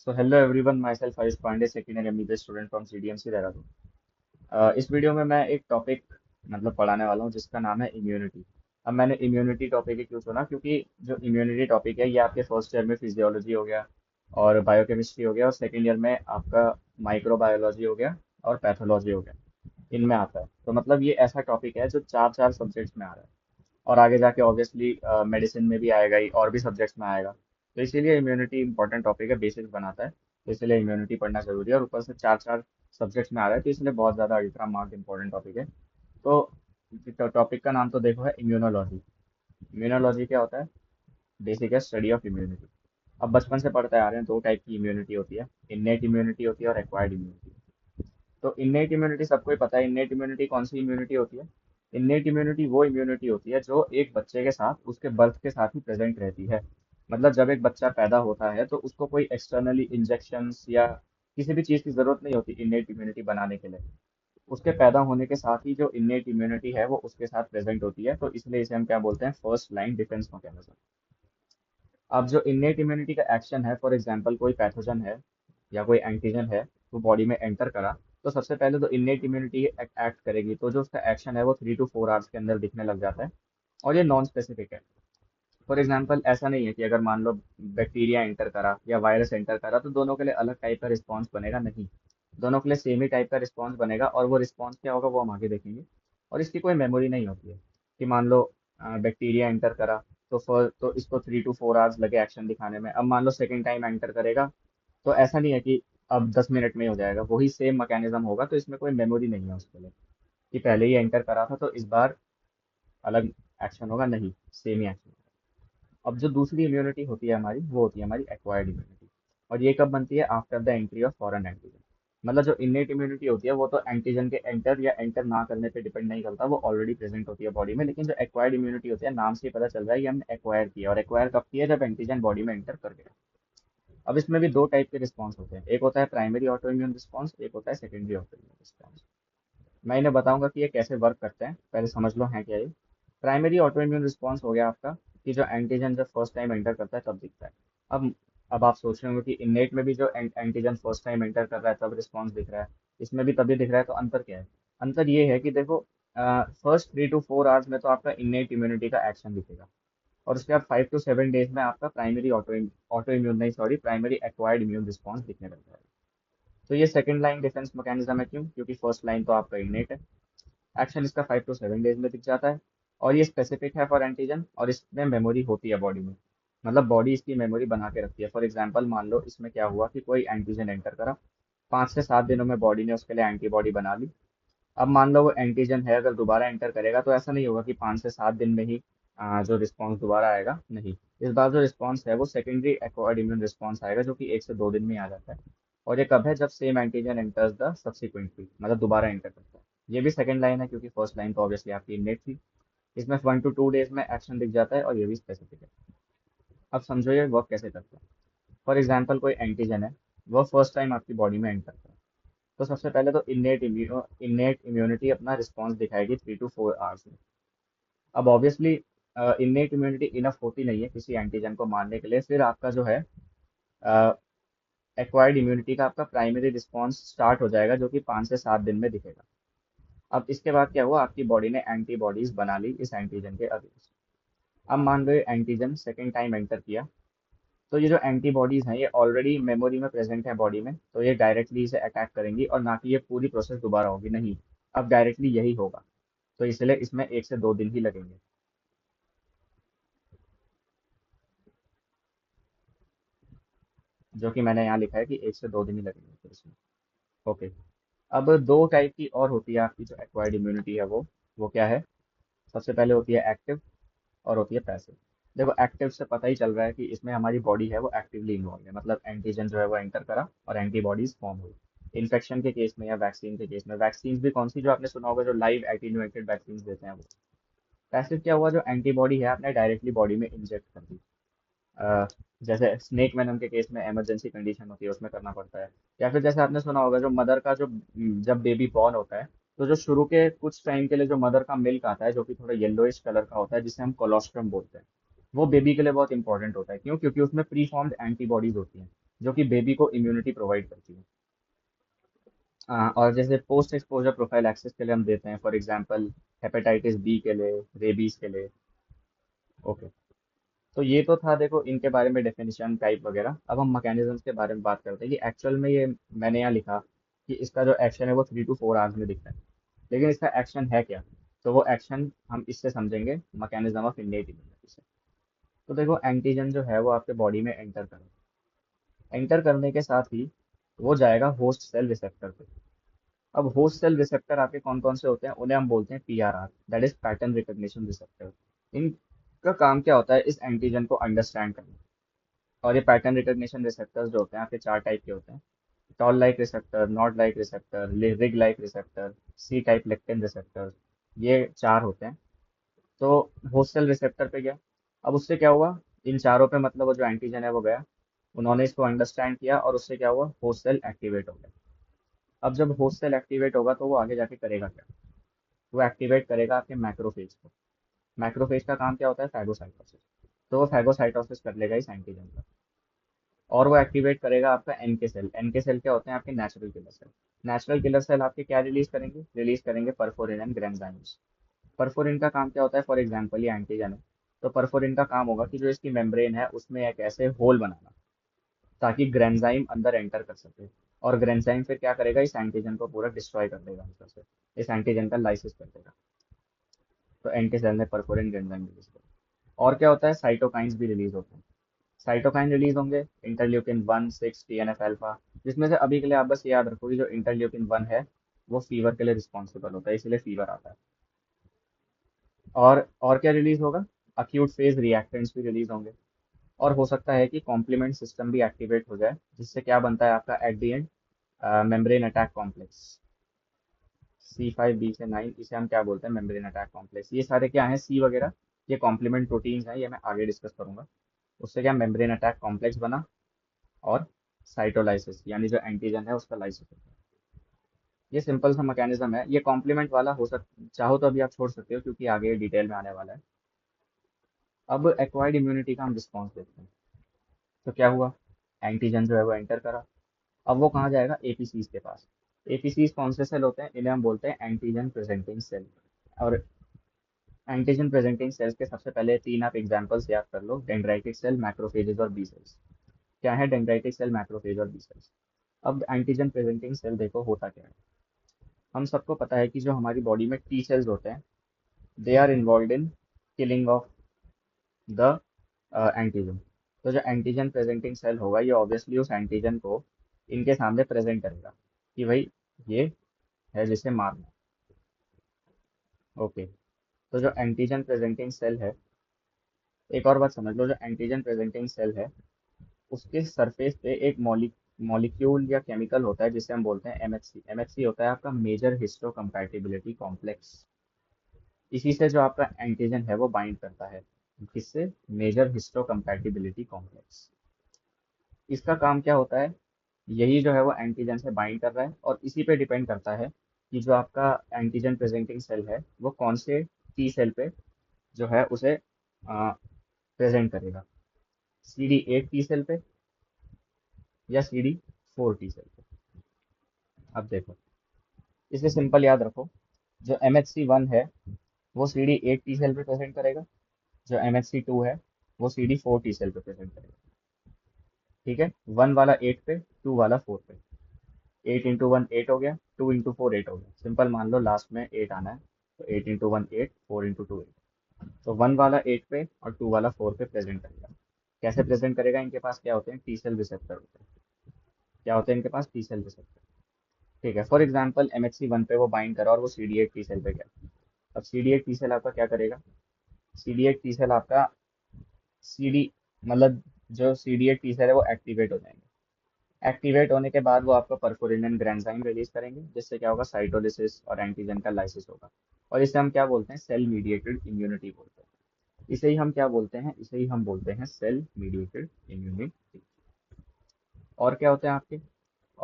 So hello everyone, myself Ayush Pandey, second year MBBS student from CDMC Dehradun. इस video में मैं एक topic पढ़ाने वाला हूँ जिसका नाम है इम्यूनिटी। अब मैंने इम्यूनिटी टॉपिक ही क्यों चुना, क्योंकि जो इम्यूनिटी टॉपिक है ये आपके फर्स्ट ईयर में फिजियोलॉजी हो गया और बायोकेमिस्ट्री हो गया और सेकेंड ईयर में आपका माइक्रोबायोलॉजी हो गया और पैथोलॉजी हो गया, इनमें आता है। तो मतलब ये ऐसा टॉपिक है जो चार चार सब्जेक्ट्स में आ रहा है और आगे जाके ऑब्वियसली मेडिसिन में भी आएगा ही और भी सब्जेक्ट्स में आएगा। तो इसीलिए इम्यूनिटी इंपॉर्टेंट टॉपिक है, बेसिक्स बनाता है। तो इसलिए इम्यूनिटी पढ़ना जरूरी है और ऊपर से चार चार सब्जेक्ट्स में आ रहा है, तो इसलिए बहुत ज़्यादा अल्ट्रा मार्क इंपॉर्टेंट टॉपिक है। तो टॉपिक का नाम तो देखो है इम्यूनोलॉजी। इम्यूनोलॉजी क्या होता है? बेसिक है स्टडी ऑफ इम्यूनिटी। अब बचपन से पढ़ते आ रहे हैं, दो टाइप की इम्यूनिटी होती है, इन्नेट इम्यूनिटी होती है और एक्वायर्ड इम्यूनिटी। तो इन्नेट इम्यूनिटी सबको ही पता है। इन्नेट इम्यूनिटी कौन सी इम्यूनिटी होती है? इन्नेट इम्यूनिटी वो इम्यूनिटी होती है जो एक बच्चे के साथ उसके बर्थ के साथ ही प्रेजेंट रहती है। मतलब जब एक बच्चा पैदा होता है तो उसको कोई एक्सटर्नली इंजेक्शन या किसी भी चीज़ की ज़रूरत नहीं होती इन्नेट इम्यूनिटी बनाने के लिए। उसके पैदा होने के साथ ही जो इन्नेट इम्यूनिटी है वो उसके साथ प्रेजेंट होती है, तो इसलिए इसे हम क्या बोलते हैं? First line defence mechanism. अब जो इन्नेट इम्यूनिटी का एक्शन है, फॉर एग्जांपल कोई पैथोजन है या कोई एंटीजन है वो बॉडी में एंटर करा, तो सबसे पहले तो इन्नेट इम्यूनिटी एक्ट करेगी, तो जो उसका एक्शन है वो 3 to 4 आवर्स के अंदर दिखने लग जाता है। और ये नॉन स्पेसिफिक है। फॉर एग्जांपल ऐसा नहीं है कि अगर मान लो बैक्टीरिया एंटर करा या वायरस एंटर करा तो दोनों के लिए अलग टाइप का रिस्पॉन्स बनेगा, नहीं। दोनों के लिए सेम ही टाइप का रिस्पॉन्स बनेगा, और वो रिस्पॉन्स क्या होगा वो हम आगे देखेंगे। और इसकी कोई मेमोरी नहीं होती है कि मान लो बैक्टीरिया एंटर करा तो इसको 3 to 4 आवर्स लगे एक्शन दिखाने में। अब मान लो सेकेंड टाइम एंटर करेगा तो ऐसा नहीं है कि अब 10 मिनट में ही हो जाएगा, वही सेम मैकेनिज्म होगा, तो इसमें कोई मेमोरी नहीं है उसके लिए कि पहले ही एंटर करा था तो इस बार अलग एक्शन होगा, नहीं, सेम ही एक्शन। अब जो दूसरी इम्यूनिटी होती है हमारी, वो होती है हमारी एक्वायर्ड इम्यूनिटी। और ये कब बनती है? After the entry of foreign antigen. मतलब जो इन्नेट इम्यूनिटी होती है वो तो एंटीजन के एंटर या एंटर ना करने पे डिपेंड नहीं करता, वो ऑलरेडी प्रेजेंट होती है बॉडी में। लेकिन जो एक्वायर्ड इम्यूनिटी होती है, नाम से ही पता चल रहा है ये हमने एक्वायर किया, और एक्वायर कब किया? जब एंटीजन बॉडी में एंटर कर गया। अब इसमें भी दो टाइप के रिस्पॉन्स होते हैं, एक होता है प्राइमरी ऑटो इम्यून रिस्पॉन्स, एक होता है सेकेंडरी ऑटो इम्यून रिस्पॉन्स। मैं इन्हें बताऊंगा कि ये कैसे वर्क करते हैं, पहले समझ लो है क्या ये। प्राइमरी ऑटो इम्यून रिस्पॉन्स हो गया आपका कि जो एंटीजन जब फर्स्ट टाइम एंटर करता है तब दिखता है। अब अब आप सोच रहे होंगे कि इन्नेट में भी जो एंटीजन फर्स्ट टाइम एंटर कर रहा है तब रिस्पॉन्स दिख रहा है, इसमें भी तभी दिख रहा है, तो अंतर क्या है? अंतर ये है कि देखो, फर्स्ट 3 to 4 आवर्स में तो आपका इन्नेट इम्यूनिटी का एक्शन दिखेगा, और उसके बाद 5 to 7 डेज में आपका प्राइमरी ऑटो इम्यून नहीं, sorry, primary acquired immune response दिखने लग जाएगा। तो ये सेकंड लाइन डिफेंस मैकेनिज्म है। क्यों? क्योंकि फर्स्ट लाइन तो आपका इन्नेट है, एक्शन इसका 5 to 7 डेज में दिख जाता है, और ये स्पेसिफिक है फॉर एंटीजन, और इसमें मेमोरी होती है बॉडी में। मतलब बॉडी इसकी मेमोरी बना के रखती है। फॉर एग्जांपल मान लो इसमें क्या हुआ कि कोई एंटीजन एंटर करा, 5 से 7 दिनों में बॉडी ने उसके लिए एंटीबॉडी बना ली। अब मान लो वो एंटीजन है, अगर दोबारा एंटर करेगा तो ऐसा नहीं होगा कि 5 से 7 दिन में ही जो रिस्पॉन्स दोबारा आएगा, नहीं। इस बार जो रिस्पॉन्स है वो सेकेंडरी एक्वायर्ड इम्यून रिस्पॉन्स आएगा, जो कि 1 से 2 दिन में ही आ जाता है। और ये कब है? जब same antigen enters the subsequently, मतलब दोबारा एंटर करता है। ये भी सेकंड लाइन है, क्योंकि फर्स्ट लाइन तो ऑब्वियसली आपकी इनडेट थी। इसमें 1 to 2 डेज में एक्शन दिख जाता है, और ये भी स्पेसिफिक है। अब समझो ये वर्क कैसे करता है। फॉर एग्जाम्पल कोई एंटीजन है, वो फर्स्ट टाइम आपकी बॉडी में एंटर करता है, तो सबसे पहले तो इन्नेट इम्यूनिटी अपना रिस्पॉन्स दिखाएगी 3 to 4 आवर्स में। अब ऑब्वियसली इन्नेट इम्यूनिटी इनफ होती नहीं है किसी एंटीजन को मारने के लिए, फिर आपका जो है एक्वायर्ड इम्यूनिटी का आपका प्राइमरी रिस्पॉन्स स्टार्ट हो जाएगा, जो कि 5 से 7 दिन में दिखेगा। अब इसके बाद क्या हुआ? आपकी बॉडी ने एंटीबॉडीज बना ली इस एंटीजन के अगेंस्ट। अब मान लो ये एंटीजन सेकेंड टाइम एंटर किया, तो ये जो एंटीबॉडीज हैं ये ऑलरेडी मेमोरी में प्रेजेंट है बॉडी में, तो ये डायरेक्टली इसे अटैक करेंगी, और ना कि ये पूरी प्रोसेस दोबारा होगी, नहीं। अब डायरेक्टली यही होगा, तो इसलिए इसमें 1 से 2 दिन ही लगेंगे। जो कि मैंने यहाँ लिखा है कि 1 से 2 दिन ही लगेंगे फिर इसमें। ओके। अब दो टाइप की और होती है आपकी जो एक्वायर्ड इम्यूनिटी है, वो क्या है? सबसे पहले होती है एक्टिव, और होती है पैसिव। देखो, एक्टिव से पता ही चल रहा है कि इसमें हमारी बॉडी है वो एक्टिवली इन्वॉल्व है, मतलब एंटीजन जो है वो एंटर करा और एंटीबॉडीज फॉर्म हुई। इन्फेक्शन के केस में या वैक्सीन के केस में, वैक्सीन भी कौन सी जो आपने सुना होगा, जो लाइव एटीन्यूएटेड वैक्सीन देते हैं वो। पैसिव क्या हुआ? जो एंटीबॉडी है आपने डायरेक्टली बॉडी में इंजेक्ट कर दी। अ, जैसे स्नेक वेनम के केस में इमरजेंसी कंडीशन होती है उसमें करना पड़ता है। या फिर जैसे आपने सुना होगा जो मदर का जो जब बेबी बॉर्न होता है, तो जो शुरू के कुछ टाइम के लिए जो मदर का मिल्क आता है जो कि थोड़ा येलोइश कलर का होता है, जिसे हम कोलोस्ट्रम बोलते हैं, वो बेबी के लिए बहुत इंपॉर्टेंट होता है। क्यों? क्योंकि उसमें प्री फॉर्म्ड एंटीबॉडीज होती हैं। जो कि बेबी को इम्यूनिटी प्रोवाइड करती है। और जैसे पोस्ट एक्सपोजर प्रोफाइल एक्सेस के लिए हम देते हैं, फॉर एग्जांपल हेपेटाइटिस बी के लिए, रेबीज के लिए। ओके, तो ये तो था देखो इनके बारे में डेफिनेशन टाइप वगैरह। अब हम मैकेनिज्म्स के बारे में बात करते हैं कि एक्चुअल में ये मैंने यहाँ लिखा कि इसका जो एक्शन है वो 3 to 4 आवर्स में दिखता है, लेकिन इसका एक्शन है क्या? तो वो एक्शन हम इससे समझेंगे, मैकेनिज्म ऑफ इन्नेट इम्यूनिटी से। तो देखो एंटीजन जो है वो आपके बॉडी में एंटर करने के साथ ही वो जाएगा होस्ट सेल रिसेप्टर पे। अब होस्ट सेल रिसेप्टर आपके कौन कौन से होते हैं, उन्हें हम बोलते हैं PRR, that is pattern recognition receptor. इनका काम क्या होता है, इस एंटीजन को अंडरस्टैंड करना। और ये पैटर्न रिकॉग्निशन रिसेप्टर्स जो होते हैं आपके 4 टाइप के होते हैं: toll like receptor, NOD like receptor, RIG like receptor, C type lectin receptor. ये 4 होते हैं। तो होस्ट सेल रिसेप्टर पे गया। अब उससे क्या हुआ, इन चारों पे मतलब वो जो एंटीजन है वो गया, उन्होंने इसको अंडरस्टैंड किया और उससे क्या हुआ, होस्ट सेल एक्टिवेट हो गया। अब जब होस्ट सेल एक्टिवेट होगा तो वो आगे जाके करेगा क्या? वो एक्टिवेट करेगा आपके मैक्रोफेज को। मैक्रोफेज का काम क्या होता है, फैगोसाइटोसिस। तो वो फैगोसाइटोसिस कर लेगा इस एंटीजन का। और वो एक्टिवेट करेगा आपका एनके सेल। एनके सेल क्या होते हैं, आपके natural killer cell. Natural killer cell आपके क्या रिलीज करेंगे परफोरिन एंड ग्रेन्जाइम्स। परफोरिन का काम क्या होता है, फॉर एग्जाम्पल ये एंटीजन है, तो परफोरिन का काम होगा कि जो इसकी मेम्ब्रेन है उसमें एक ऐसे होल बनाना ताकि ग्रेन्जाइम अंदर एंटर कर सके। और ग्रेन्जाइम फिर क्या करेगा, इस एंटीजन को पूरा डिस्ट्रॉय कर देगा अंदर से, इस एंटीजन का लाइसिस कर देगा। तो एंटी सेल ने परफोरिन ग्रेन्जाइम रिलीज किया। और क्या होता है, साइटोकाइंस भी रिलीज होते हैं। साइटोकाइन रिलीज होंगे, इंटरल्यूकिन 1, 6, टीएनएफ अल्फा। जिसमें से अभी के लिए आप बस याद रखो कि जो इंटरल्यूकिन 1 है वो फीवर के लिए रिस्पॉन्सिबल होता है, इसलिए फीवर आता है। और क्या रिलीज होगा, अक्यूट फेज रिएक्टेंट्स भी रिलीज होंगे। और हो सकता है कि कॉम्प्लीमेंट सिस्टम भी एक्टिवेट हो जाए, जिससे क्या बनता है आपका at the and membrane attack complex. C5B से 9, इसे हम क्या बोलते हैं, मेम्ब्रेन अटैक कॉम्प्लेक्स। ये सारे क्या हैं, सी वगैरह, ये कॉम्प्लीमेंट प्रोटीन्स हैं, ये मैं आगे डिस्कस करूंगा। उससे क्या मेम्ब्रेन अटैक कॉम्प्लेक्स बना, और साइटोलाइसिस यानी जो एंटीजन है उसका लाइसिस होता है। ये सिंपल सा मैकेनिज्म है। ये कॉम्प्लीमेंट वाला हो चाहो तो अभी आप छोड़ सकते हो क्योंकि आगे डिटेल में आने वाला है। अब एक्वायर्ड इम्यूनिटी का हम रिस्पॉन्स देखते हैं। तो क्या हुआ, एंटीजन जो है वो एंटर करा। अब वो कहाँ जाएगा, एपीसीज के पास। एपीसीज कौन से सेल होते हैं, इन्हें हम बोलते हैं एंटीजन प्रेजेंटिंग सेल। और एंटीजन प्रेजेंटिंग सेल्स के सबसे पहले 3 आप एग्जांपल्स याद कर लो: डेंड्राइटिक सेल, मैक्रोफेजेस और बी सेल्स। क्या है डेंड्राइटिक सेल, मैक्रोफेज और बी सेल्स? अब एंटीजन प्रेजेंटिंग सेल देखो होता क्या है। हम सबको पता है कि जो हमारी बॉडी में टी सेल्स होते हैं, they are involve in killing of the antigen. तो जो एंटीजन प्रेजेंटिंग सेल होगा ये ऑब्वियसली उस एंटीजन को इनके सामने प्रेजेंट करेगा कि भाई ये है जिसे मारना। ओके, तो जो एंटीजन प्रेजेंटिंग सेल है, एक और बात समझ लो, जो एंटीजन प्रेजेंटिंग सेल है उसके सरफेस पे एक मॉलिक्यूल या केमिकल होता है जिसे हम बोलते हैं एमएचसी। एमएचसी होता है आपका मेजर हिस्टो कंपैटिबिलिटी कॉम्प्लेक्स। इसी से जो आपका एंटीजन है वो बाइंड करता है, किससे, मेजर हिस्टो कंपैटिबिलिटी कॉम्प्लेक्स। इसका काम क्या होता है, यही जो है वो एंटीजन से बाइंड कर रहा है, और इसी पे डिपेंड करता है कि जो आपका एंटीजन प्रेजेंटिंग सेल है वो कौन से टी सेल पे जो है उसे प्रेजेंट करेगा, CD8 टी सेल पे या CD4 टी सेल पे। अब देखो, इसे सिंपल याद रखो, जो MHC1 है वो CD8 टी सेल पे प्रेजेंट करेगा, जो MHC2 है वो CD4 टी सेल पे प्रेजेंट करेगा। ठीक है, 1 वाला 8 पे, 2 वाला 4 पे। 8 × 1 8 हो गया, 2 × 4 8 हो गया। सिंपल मान लो लास्ट में 8 आना है, तो 8 × 1 8, 4 × 2 8। तो 1 वाला 8 पे और 2 वाला 4 पे प्रेजेंट करेगा। कैसे प्रेजेंट करेगा, इनके पास क्या होते हैं, टी सेल रिसेप्टर होते हैं। क्या होते हैं इनके पास, टी सेल रिसेप्टर। ठीक है, फॉर एग्जाम्पल MHC1 पे वो बाइंड करा और वो CD8 टी सेल पे गया। अब CD8 टी सेल आपका क्या करेगा, CD8 टी सेल आपका CD मतलब जो CD8 टी सेल है वो एक्टिवेट हो जाएंगे। एक्टिवेट होने के बाद वो आपका परफोरिन ग्रेन्जाइम रिलीज करेंगे, जिससे क्या होगा, साइटोलिसिस और एंटीजन का लाइसिस होगा। और इसे हम क्या बोलते हैं, सेल मीडिएटेड इम्यूनिटी बोलते हैं। इसे ही हम क्या बोलते हैं, इसे ही हम बोलते हैं सेल मीडिएटेड इम्यूनिटी। और क्या होते हैं आपके,